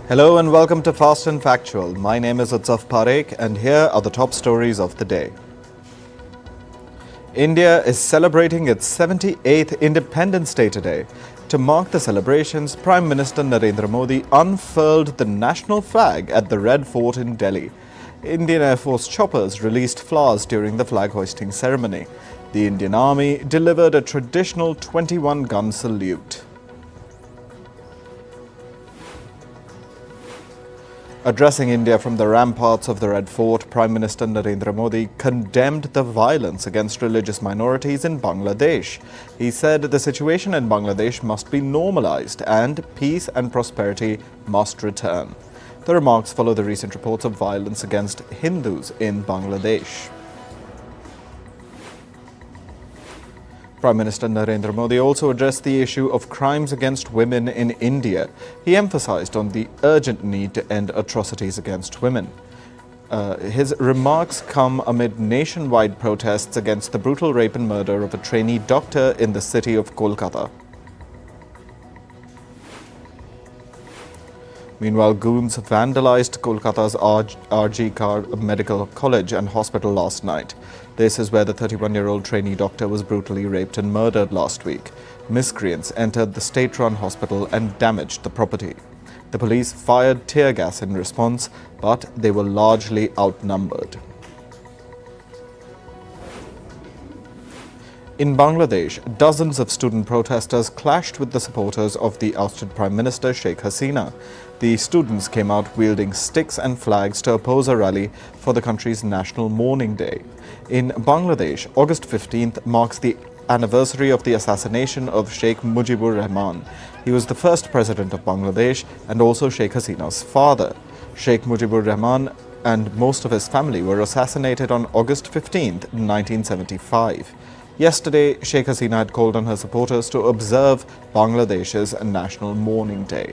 Hello and welcome to Fast and Factual. My name is Utsaf Parekh and here are the top stories of the day. India is celebrating its 78th Independence Day today. To mark the celebrations, Prime Minister Narendra Modi unfurled the national flag at the Red Fort in Delhi. Indian Air Force choppers released flowers during the flag hoisting ceremony. The Indian Army delivered a traditional 21-gun salute. Addressing India from the ramparts of the Red Fort, Prime Minister Narendra Modi condemned the violence against religious minorities in Bangladesh. He said the situation in Bangladesh must be normalized and peace and prosperity must return. The remarks follow the recent reports of violence against Hindus in Bangladesh. Prime Minister Narendra Modi also addressed the issue of crimes against women in India. He emphasized on the urgent need to end atrocities against women. His remarks come amid nationwide protests against the brutal rape and murder of a trainee doctor in the city of Kolkata. Meanwhile, goons vandalized Kolkata's RG Kar Medical College and Hospital last night. This is where the 31-year-old trainee doctor was brutally raped and murdered last week. Miscreants entered the state-run hospital and damaged the property. The police fired tear gas in response, but they were largely outnumbered. In Bangladesh, dozens of student protesters clashed with the supporters of the ousted Prime Minister Sheikh Hasina. The students came out wielding sticks and flags to oppose a rally for the country's National Mourning Day. In Bangladesh, August 15th marks the anniversary of the assassination of Sheikh Mujibur Rahman. He was the first president of Bangladesh and also Sheikh Hasina's father. Sheikh Mujibur Rahman and most of his family were assassinated on August 15th, 1975. Yesterday, Sheikh Hasina had called on her supporters to observe Bangladesh's National Mourning Day.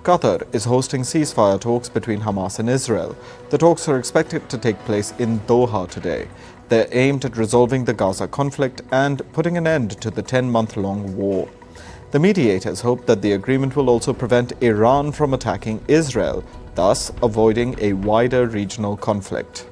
Qatar is hosting ceasefire talks between Hamas and Israel. The talks are expected to take place in Doha today. They're aimed at resolving the Gaza conflict and putting an end to the 10-month-long war. The mediators hope that the agreement will also prevent Iran from attacking Israel, thus avoiding a wider regional conflict.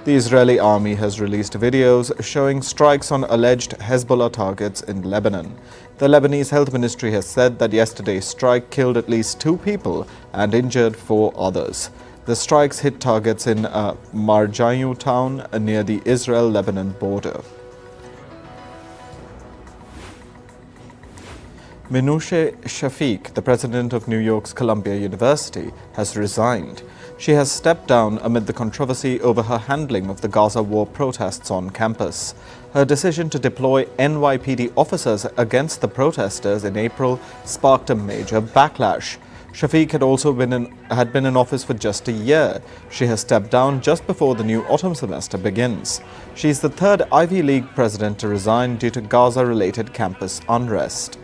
The Israeli army has released videos showing strikes on alleged Hezbollah targets in Lebanon. The Lebanese Health Ministry has said that yesterday's strike killed at least 2 people and injured 4 others. The strikes hit targets in Marjayu town near the Israel-Lebanon border. Minouche Shafik, the president of New York's Columbia University, has resigned. She has stepped down amid the controversy over her handling of the Gaza war protests on campus. Her decision to deploy NYPD officers against the protesters in April sparked a major backlash. Shafik had been in office for just a year. She has stepped down just before the new autumn semester begins. She is the 3rd Ivy League president to resign due to Gaza-related campus unrest.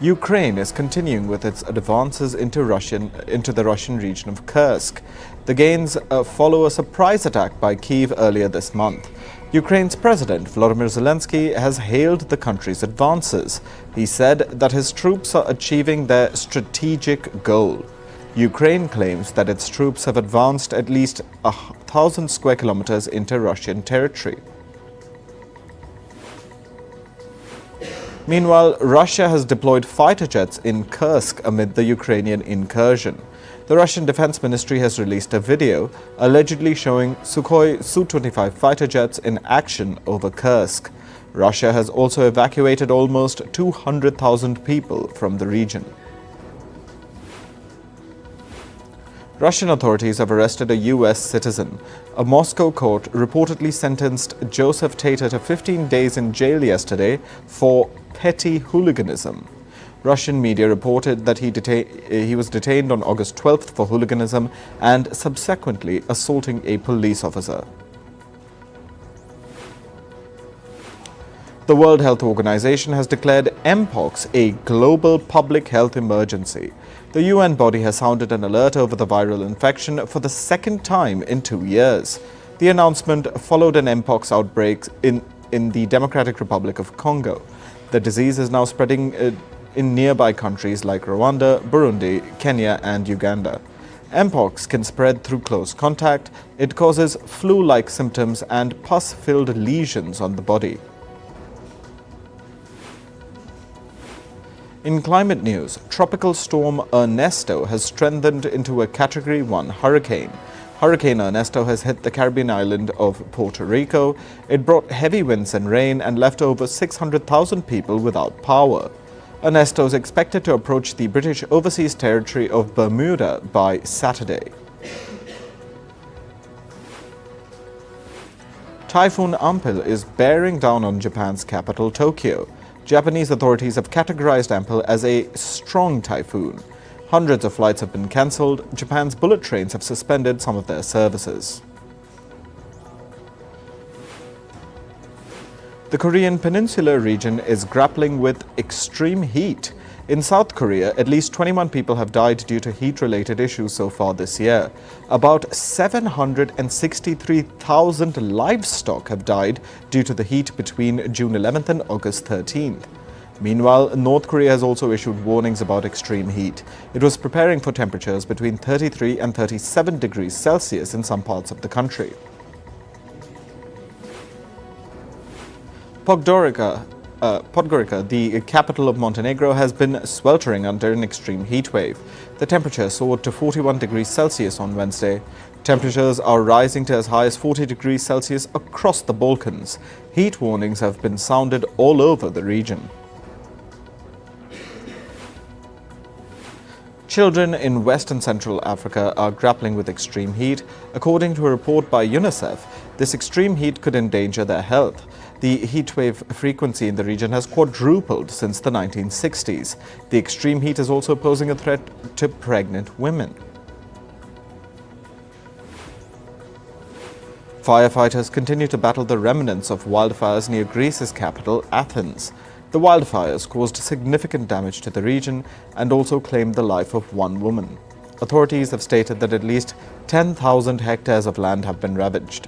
Ukraine is continuing with its advances into the Russian region of Kursk. The gains follow a surprise attack by Kyiv earlier this month. Ukraine's President Volodymyr Zelensky has hailed the country's advances. He said that his troops are achieving their strategic goal. Ukraine claims that its troops have advanced at least 1,000 square kilometers into Russian territory. Meanwhile, Russia has deployed fighter jets in Kursk amid the Ukrainian incursion. The Russian Defense Ministry has released a video allegedly showing Sukhoi Su-25 fighter jets in action over Kursk. Russia has also evacuated almost 200,000 people from the region. Russian authorities have arrested a U.S. citizen. A Moscow court reportedly sentenced Joseph Tater to 15 days in jail yesterday for petty hooliganism. Russian media reported that he was detained on August 12th for hooliganism and subsequently assaulting a police officer. The World Health Organization has declared Mpox a global public health emergency. The UN body has sounded an alert over the viral infection for the 2nd time in 2 years. The announcement followed an mpox outbreak in the Democratic Republic of Congo. The disease is now spreading in nearby countries like Rwanda, Burundi, Kenya, and Uganda. Mpox can spread through close contact. It causes flu-like symptoms and pus-filled lesions on the body. In climate news, tropical storm Ernesto has strengthened into a Category 1 hurricane. Hurricane Ernesto has hit the Caribbean island of Puerto Rico. It brought heavy winds and rain and left over 600,000 people without power. Ernesto is expected to approach the British overseas territory of Bermuda by Saturday. Typhoon Ampil is bearing down on Japan's capital, Tokyo. Japanese authorities have categorized Ampil as a strong typhoon. Hundreds of flights have been cancelled. Japan's bullet trains have suspended some of their services. The Korean Peninsula region is grappling with extreme heat. In South Korea, at least 21 people have died due to heat-related issues so far this year. About 763,000 livestock have died due to the heat between June 11th and August 13th. Meanwhile, North Korea has also issued warnings about extreme heat. It was preparing for temperatures between 33 and 37 degrees Celsius in some parts of the country. Podgorica, the capital of Montenegro, has been sweltering under an extreme heat wave. The temperature soared to 41 degrees Celsius on Wednesday. Temperatures are rising to as high as 40 degrees Celsius across the Balkans. Heat warnings have been sounded all over the region. Children in West and Central Africa are grappling with extreme heat. According to a report by UNICEF, this extreme heat could endanger their health. The heatwave frequency in the region has quadrupled since the 1960s. The extreme heat is also posing a threat to pregnant women. Firefighters continue to battle the remnants of wildfires near Greece's capital, Athens. The wildfires caused significant damage to the region and also claimed the life of one woman. Authorities have stated that at least 10,000 hectares of land have been ravaged.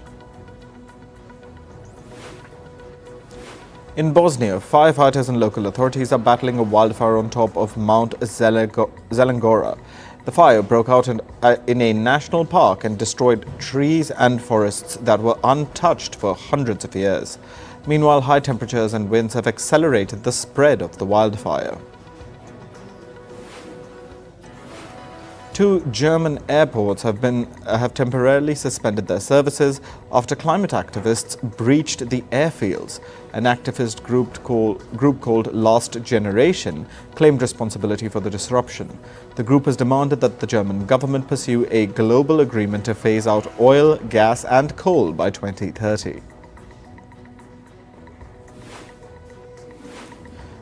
In Bosnia, firefighters and local authorities are battling a wildfire on top of Mount Zelengora. The fire broke out in a national park and destroyed trees and forests that were untouched for hundreds of years. Meanwhile, high temperatures and winds have accelerated the spread of the wildfire. Two German airports have temporarily suspended their services after climate activists breached the airfields. An activist group called Last Generation claimed responsibility for the disruption. The group has demanded that the German government pursue a global agreement to phase out oil, gas and coal by 2030.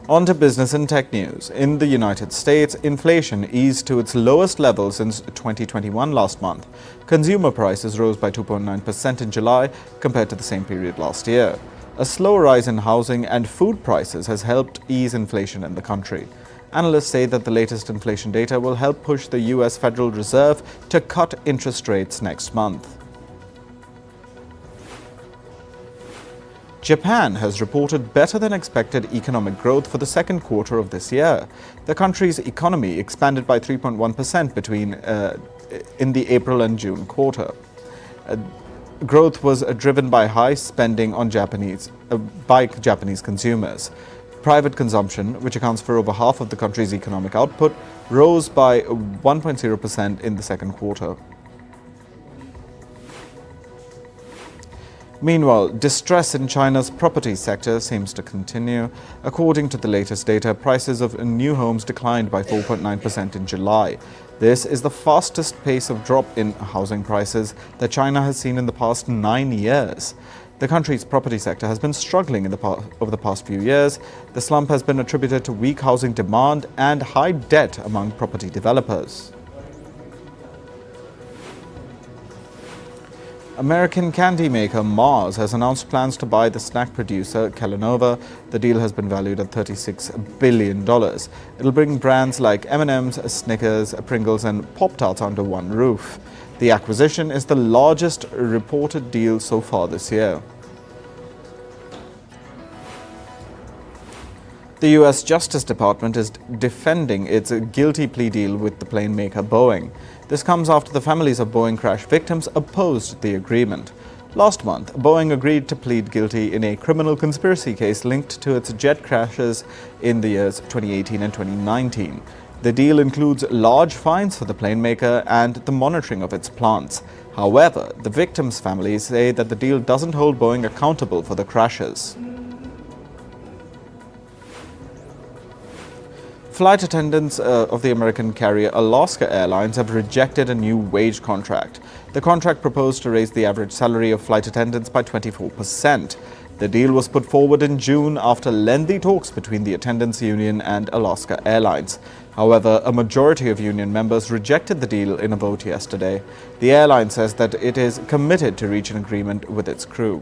On to business and tech news. In the United States, inflation eased to its lowest level since 2021 last month. Consumer prices rose by 2.9% in July compared to the same period last year. A slow rise in housing and food prices has helped ease inflation in the country. Analysts say that the latest inflation data will help push the U.S. Federal Reserve to cut interest rates next month. Japan has reported better than expected economic growth for the second quarter of this year. The country's economy expanded by 3.1% in the April and June quarter. Growth was driven by high spending on Japanese consumers. Private consumption, which accounts for over half of the country's economic output, rose by 1.0% in the second quarter. Meanwhile, distress in China's property sector seems to continue. According to the latest data, prices of new homes declined by 4.9% in July. This is the fastest pace of drop in housing prices that China has seen in the past 9 years. The country's property sector has been struggling over the past few years. The slump has been attributed to weak housing demand and high debt among property developers. American candy maker Mars has announced plans to buy the snack producer Kellanova. The deal has been valued at $36 billion. It'll bring brands like M&M's, Snickers, Pringles and Pop-Tarts under one roof. The acquisition is the largest reported deal so far this year. The U.S. Justice Department is defending its guilty plea deal with the plane maker Boeing. This comes after the families of Boeing crash victims opposed the agreement. Last month, Boeing agreed to plead guilty in a criminal conspiracy case linked to its jet crashes in the years 2018 and 2019. The deal includes large fines for the plane maker and the monitoring of its plants. However, the victims' families say that the deal doesn't hold Boeing accountable for the crashes. Flight attendants of the American carrier Alaska Airlines have rejected a new wage contract. The contract proposed to raise the average salary of flight attendants by 24%. The deal was put forward in June after lengthy talks between the attendants union and Alaska Airlines. However, a majority of union members rejected the deal in a vote yesterday. The airline says that it is committed to reach an agreement with its crew.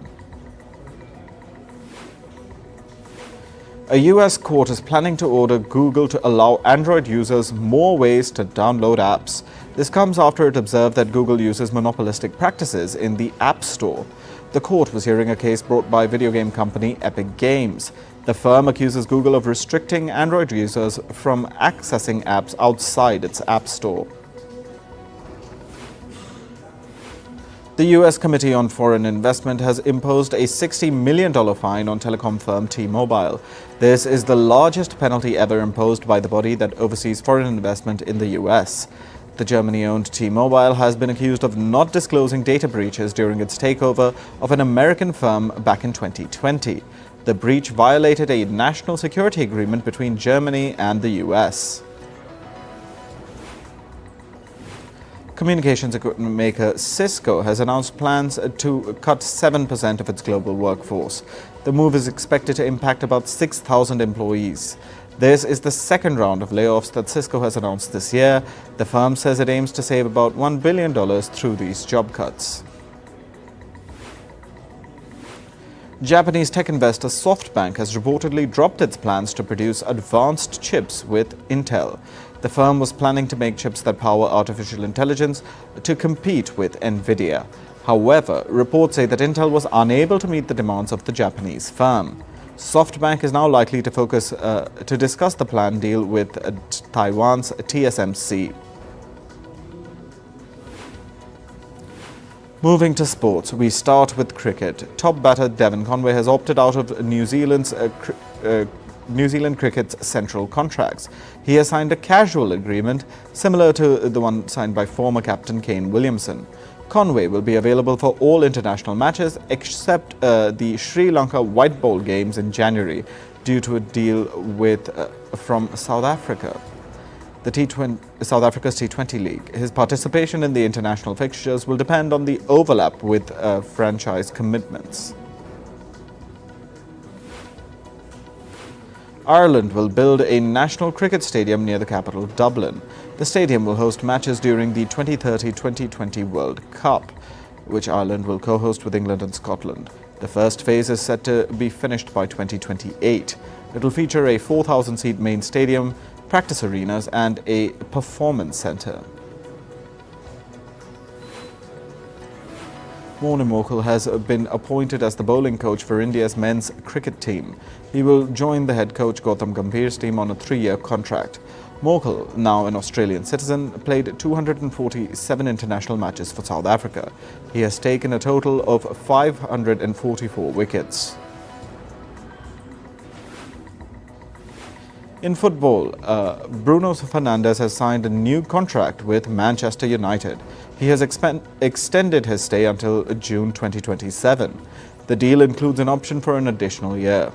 A U.S. court is planning to order Google to allow Android users more ways to download apps. This comes after it observed that Google uses monopolistic practices in the App Store. The court was hearing a case brought by video game company Epic Games. The firm accuses Google of restricting Android users from accessing apps outside its App Store. The U.S. Committee on Foreign Investment has imposed a $60 million fine on telecom firm T-Mobile. This is the largest penalty ever imposed by the body that oversees foreign investment in the U.S. The Germany-owned T-Mobile has been accused of not disclosing data breaches during its takeover of an American firm back in 2020. The breach violated a national security agreement between Germany and the U.S. Communications equipment maker Cisco has announced plans to cut 7% of its global workforce. The move is expected to impact about 6,000 employees. This is the second round of layoffs that Cisco has announced this year. The firm says it aims to save about $1 billion through these job cuts. Japanese tech investor SoftBank has reportedly dropped its plans to produce advanced chips with Intel. The firm was planning to make chips that power artificial intelligence to compete with NVIDIA. However, reports say that Intel was unable to meet the demands of the Japanese firm. SoftBank is now likely to discuss the planned deal with Taiwan's TSMC. Moving to sports, we start with cricket. Top batter Devon Conway has opted out of New Zealand cricket's central contracts. He has signed a casual agreement similar to the one signed by former captain Kane Williamson. Conway will be available for all international matches except the Sri Lanka White Ball Games in January due to a deal from South Africa. South Africa's T20 League. His participation in the international fixtures will depend on the overlap with franchise commitments. Ireland will build a national cricket stadium near the capital, Dublin. The stadium will host matches during the 2030-2020 World Cup, which Ireland will co-host with England and Scotland. The first phase is set to be finished by 2028. It will feature a 4,000-seat main stadium, practice arenas and a performance centre. Morne Morkel has been appointed as the bowling coach for India's men's cricket team. He will join the head coach Gautam Gambhir's team on a 3-year contract. Morkel, now an Australian citizen, played 247 international matches for South Africa. He has taken a total of 544 wickets. In football, Bruno Fernandes has signed a new contract with Manchester United. He has extended his stay until June 2027. The deal includes an option for an additional year.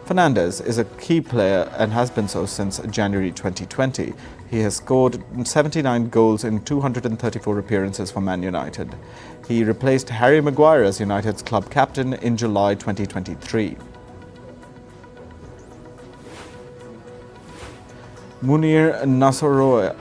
Fernandes is a key player and has been so since January 2020. He has scored 79 goals in 234 appearances for Man United. He replaced Harry Maguire as United's club captain in July 2023. Munir Nasoroa,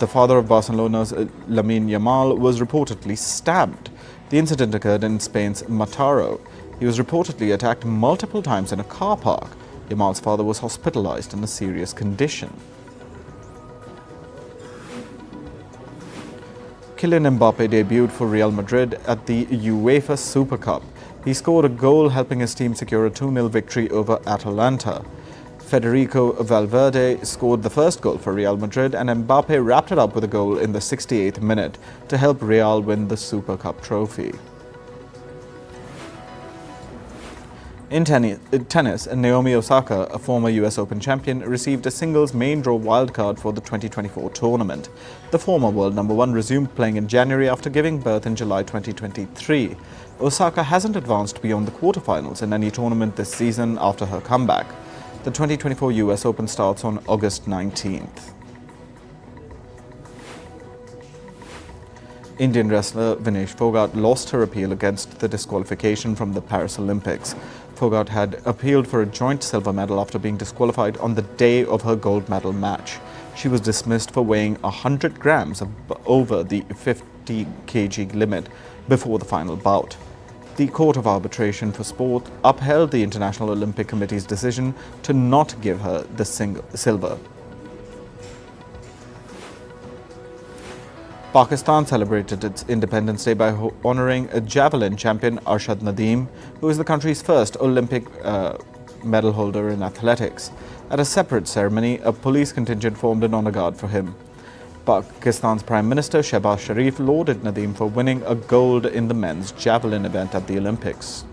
the father of Barcelona's Lamine Yamal, was reportedly stabbed. The incident occurred in Spain's Mataró. He was reportedly attacked multiple times in a car park. Yamal's father was hospitalized in a serious condition. Kylian Mbappe debuted for Real Madrid at the UEFA Super Cup. He scored a goal helping his team secure a 2-0 victory over Atalanta. Federico Valverde scored the first goal for Real Madrid and Mbappe wrapped it up with a goal in the 68th minute to help Real win the Super Cup trophy. In tennis, Naomi Osaka, a former US Open champion, received a singles main draw wildcard for the 2024 tournament. The former world number one resumed playing in January after giving birth in July 2023. Osaka hasn't advanced beyond the quarterfinals in any tournament this season after her comeback. The 2024 US Open starts on August 19th. Indian wrestler Vinesh Fogart lost her appeal against the disqualification from the Paris Olympics. Fogart had appealed for a joint silver medal after being disqualified on the day of her gold medal match. She was dismissed for weighing 100 grams over the 50 kg limit before the final bout. The Court of Arbitration for Sport upheld the International Olympic Committee's decision to not give her the silver. Pakistan celebrated its Independence Day by honouring a javelin champion Arshad Nadeem, who is the country's first Olympic medal holder in athletics. At a separate ceremony, a police contingent formed an honour guard for him. Pakistan's Prime Minister Shehbaz Sharif lauded Nadeem for winning a gold in the men's javelin event at the Olympics.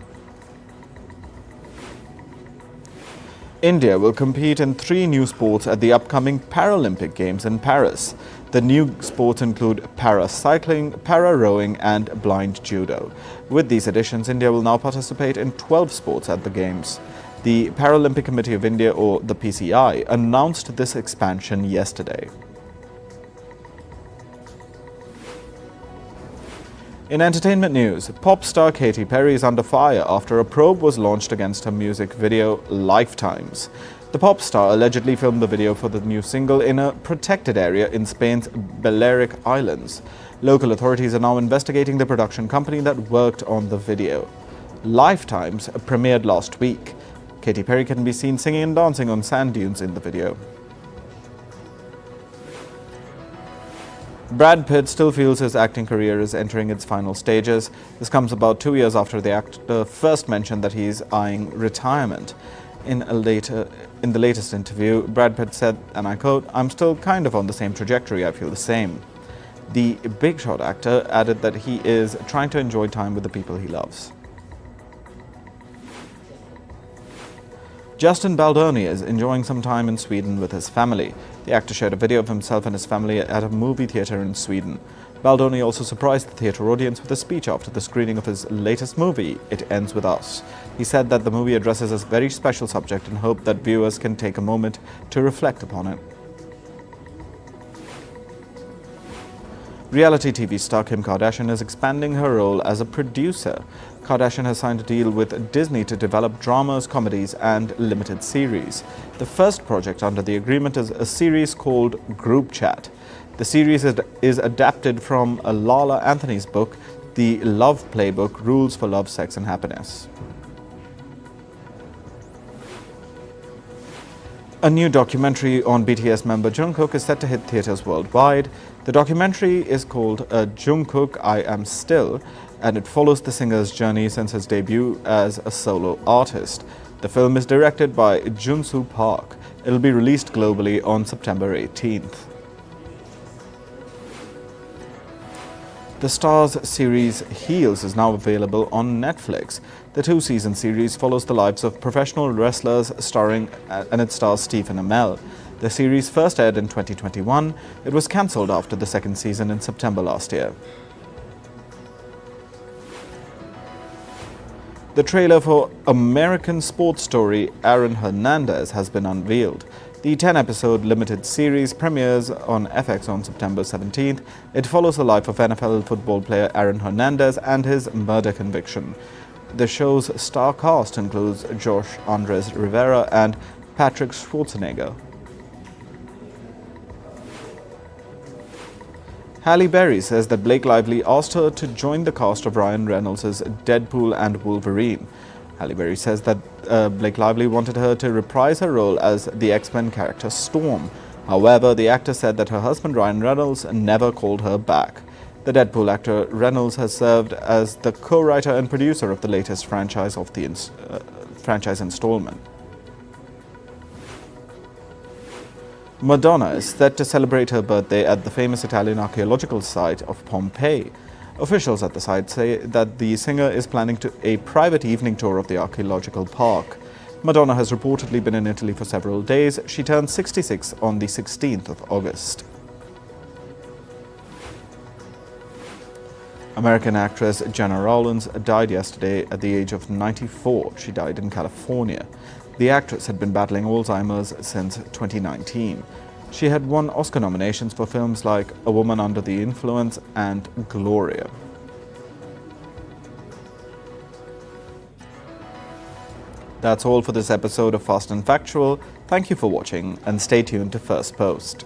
India will compete in 3 new sports at the upcoming Paralympic Games in Paris. The new sports include para-cycling, para-rowing and blind judo. With these additions, India will now participate in 12 sports at the Games. The Paralympic Committee of India, or the PCI, announced this expansion yesterday. In entertainment news, pop star Katy Perry is under fire after a probe was launched against her music video Lifetimes. The pop star allegedly filmed the video for the new single in a protected area in Spain's Balearic Islands. Local authorities are now investigating the production company that worked on the video. Lifetimes premiered last week. Katy Perry can be seen singing and dancing on sand dunes in the video. Brad Pitt still feels his acting career is entering its final stages. This comes about 2 years after the actor first mentioned that he is eyeing retirement. In the latest interview, Brad Pitt said, and I quote, "I'm still kind of on the same trajectory, I feel the same." The big shot actor added that he is trying to enjoy time with the people he loves. Justin Baldoni is enjoying some time in Sweden with his family. The actor shared a video of himself and his family at a movie theatre in Sweden. Baldoni also surprised the theatre audience with a speech after the screening of his latest movie, It Ends With Us. He said that the movie addresses a very special subject and hoped that viewers can take a moment to reflect upon it. Reality TV star Kim Kardashian is expanding her role as a producer. Kardashian has signed a deal with Disney to develop dramas, comedies, and limited series. The first project under the agreement is a series called Group Chat. The series is adapted from Lala Anthony's book, The Love Playbook: Rules for Love, Sex and Happiness. A new documentary on BTS member Jungkook is set to hit theaters worldwide. The documentary is called Jungkook, I Am Still, and it follows the singer's journey since his debut as a solo artist. The film is directed by Jun-Soo Park. It will be released globally on September 18th. The Starz series Heels is now available on Netflix. The 2-season series follows the lives of professional wrestlers and it stars Stephen Amell. The series first aired in 2021. It was cancelled after the second season in September last year. The trailer for American sports story Aaron Hernandez has been unveiled. The 10-episode limited series premieres on FX on September 17th. It follows the life of NFL football player Aaron Hernandez and his murder conviction. The show's star cast includes Josh Andres Rivera and Patrick Schwarzenegger. Halle Berry says that Blake Lively asked her to join the cast of Ryan Reynolds' Deadpool and Wolverine. Halle Berry says that Blake Lively wanted her to reprise her role as the X-Men character Storm. However, the actor said that her husband Ryan Reynolds never called her back. The Deadpool actor Reynolds has served as the co-writer and producer of the latest franchise installment. Madonna is set to celebrate her birthday at the famous Italian archaeological site of Pompeii. Officials at the site say that the singer is planning a private evening tour of the archaeological park. Madonna has reportedly been in Italy for several days. She turned 66 on the 16th of August. American actress Jenna Rowlands died yesterday at the age of 94. She died in California. The actress had been battling Alzheimer's since 2019. She had won Oscar nominations for films like A Woman Under the Influence and Gloria. That's all for this episode of Fast and Factual. Thank you for watching and stay tuned to First Post.